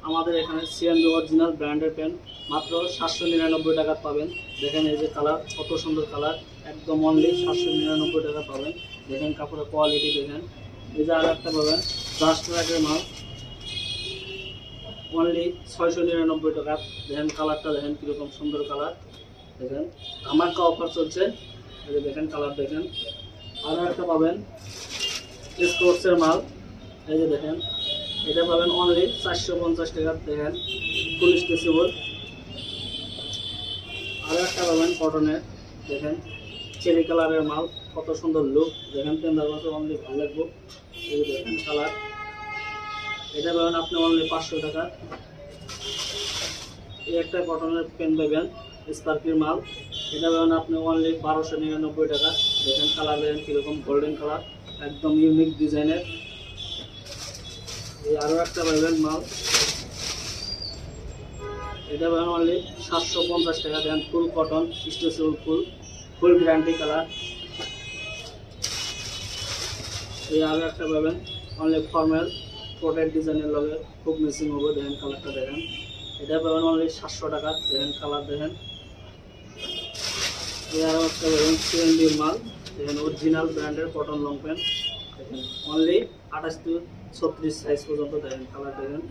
আমাদের এখানে CMB original ব্র্যান্ডের পেন মাত্র 799 টাকা পাবেন। দেখেন এই যে কালার, কত সুন্দর কালার, একদম অনলি 799 টাকা পাবেন। দেখেন কাপড়ের কোয়ালিটি দেখেন। এই যে আর একটা পাবেন ব্রাশ ট্র্যাকের মাল, অনলি 699 টাকা। দেখেন কালারটা দেখেন কীরকম সুন্দর কালার। দেখেন আমার অফার চলছে, এই যে দেখেন কালার দেখেন। আরও একটা পাবেন স্পোর্টসের মাল, এই যে দেখেন এটা পাবেন অনলি 450 টাকা। দেখেন ফুল স্ট্রেচেবল। আরও একটা পাবেন কটনের, দেখেন চেরি কালারের মাল, কত সুন্দর লুক। দেখেন পেন্দার মতো অনলি ভালো লাগবে। এই যে দেখেন কালার, এটা পাবেন আপনি অনলি 500 টাকা। এই একটা কটনের পেন পাবেন স্পার্কির মাল, এটা পাবেন আপনি অনলি 1299 টাকা। দেখেন কালার দেখেন কীরকম গোল্ডেন কালার, একদম ইউনিক ডিজাইনের। এই আরও একটা পাবেন মাল, এটা পাবেন অনলি 750 টাকা। Then full cotton stretchable full guarantee colour. এই আরও একটা পাবেন অনলি ফর্মাল প্রোটেক্ট ডিজাইনের লগে খুব মিসিং হবে। দেখেন কালারটা দেখেন, এটা পাবেন অনলি 700 টাকা। দেখেন কালার দেখেন। এই আরও একটা পাবেন সিএনডির মাল, দেখেন অরিজিনাল ব্র্যান্ডের কটন লং প্যান্ট। দেখেন অনলি 28 থেকে 36 সাইজ পর্যন্ত। দেখেন কালার দেখেন।